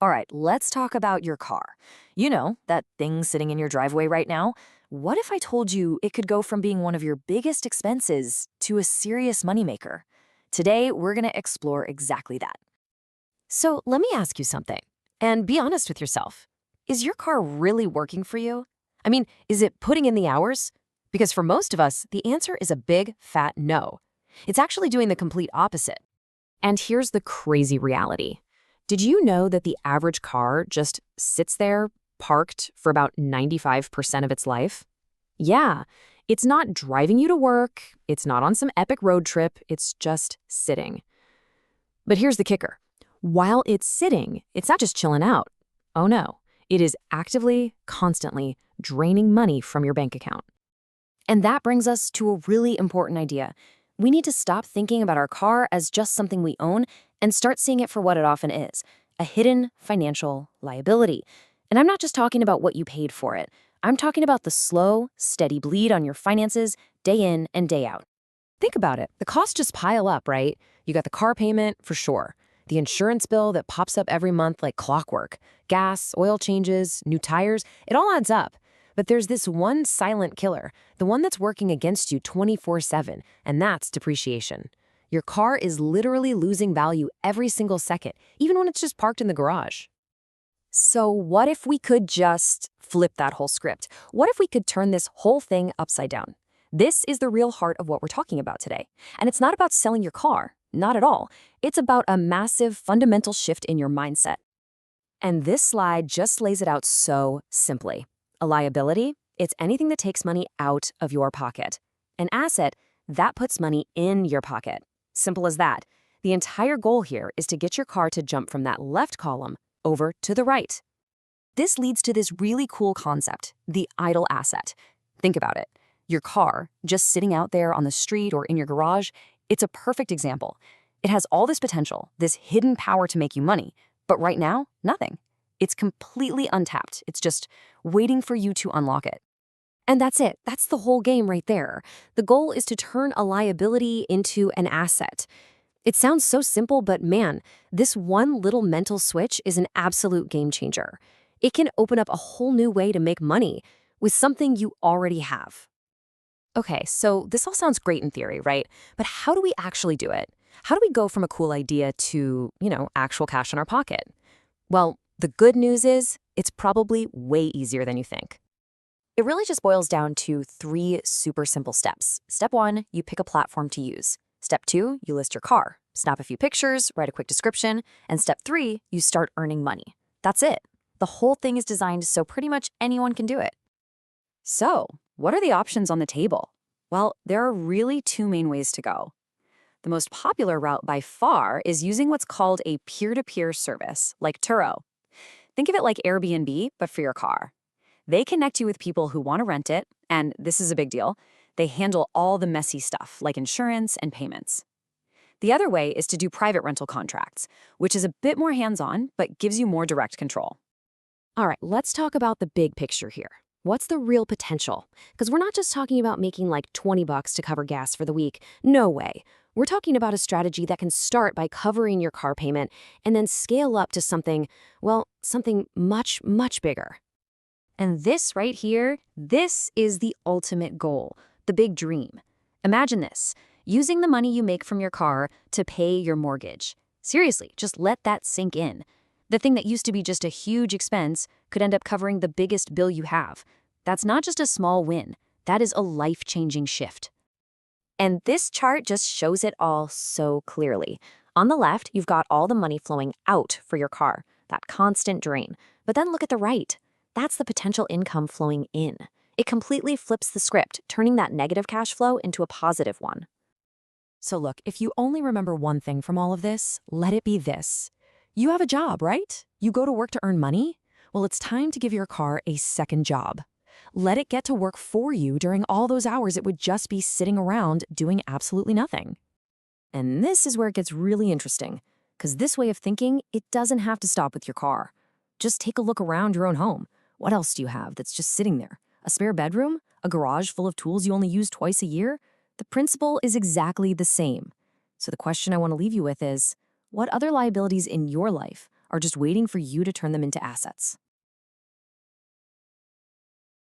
All right, let's talk about your car. You know, that thing sitting in your driveway right now? What if I told you it could go from being one of your biggest expenses to a serious moneymaker? Today, we're going to explore exactly that. So let me ask you something, and be honest with yourself. Is your car really working for you? I mean, is it putting in the hours? Because for most of us, the answer is a big, fat no. It's actually doing the complete opposite. And here's the crazy reality. Did you know that the average car just sits there, parked, for about 95% of its life? Yeah, it's not driving you to work, it's not on some epic road trip, it's just sitting. But here's the kicker. While it's sitting, it's not just chilling out. Oh no, it is actively, constantly draining money from your bank account. And that brings us to a really important idea. We need to stop thinking about our car as just something we own and start seeing it for what it often is, a hidden financial liability. And I'm not just talking about what you paid for it. I'm talking about the slow, steady bleed on your finances day in and day out. Think about it. The costs just pile up, right? You got the car payment, for sure. The insurance bill that pops up every month like clockwork. Gas, oil changes, new tires, it all adds up. But there's this one silent killer, the one that's working against you 24/7, and that's depreciation. Your car is literally losing value every single second, even when it's just parked in the garage. So what if we could just flip that whole script? What if we could turn this whole thing upside down? This is the real heart of what we're talking about today. And it's not about selling your car, not at all. It's about a massive fundamental shift in your mindset. And this slide just lays it out so simply. A liability, it's anything that takes money out of your pocket. An asset, that puts money in your pocket. Simple as that. The entire goal here is to get your car to jump from that left column over to the right. This leads to this really cool concept, the idle asset. Think about it. Your car, just sitting out there on the street or in your garage, it's a perfect example. It has all this potential, this hidden power to make you money, but right now, nothing. It's completely untapped. It's just waiting for you to unlock it. And that's it. That's the whole game right there. The goal is to turn a liability into an asset. It sounds so simple, but man, this one little mental switch is an absolute game changer. It can open up a whole new way to make money with something you already have. Okay, so this all sounds great in theory, right? But how do we actually do it? How do we go from a cool idea to, actual cash in our pocket? Well, the good news is it's probably way easier than you think. It really just boils down to 3 super simple steps. Step 1, you pick a platform to use. Step 2, you list your car, snap a few pictures, write a quick description, and step 3, you start earning money. That's it. The whole thing is designed so pretty much anyone can do it. So, what are the options on the table? Well, there are really 2 main ways to go. The most popular route by far is using what's called a peer-to-peer service, like Turo. Think of it like Airbnb, but for your car. They connect you with people who want to rent it, and this is a big deal. They handle all the messy stuff, like insurance and payments. The other way is to do private rental contracts, which is a bit more hands-on, but gives you more direct control. All right, let's talk about the big picture here. What's the real potential? Because we're not just talking about making like $20 to cover gas for the week. No way. We're talking about a strategy that can start by covering your car payment and then scale up to something, well, something much, much bigger. And this right here, this is the ultimate goal, the big dream. Imagine this, using the money you make from your car to pay your mortgage. Seriously, just let that sink in. The thing that used to be just a huge expense could end up covering the biggest bill you have. That's not just a small win. That is a life-changing shift. And this chart just shows it all so clearly. On the left, you've got all the money flowing out for your car, that constant drain. But then look at the right. That's the potential income flowing in. It completely flips the script, turning that negative cash flow into a positive one. So look, if you only remember one thing from all of this, let it be this. You have a job, right? You go to work to earn money? Well, it's time to give your car a second job. Let it get to work for you during all those hours it would just be sitting around doing absolutely nothing. And this is where it gets really interesting, because this way of thinking, it doesn't have to stop with your car. Just take a look around your own home. What else do you have that's just sitting there? A spare bedroom? A garage full of tools you only use twice a year? The principle is exactly the same. So the question I want to leave you with is, what other liabilities in your life are just waiting for you to turn them into assets.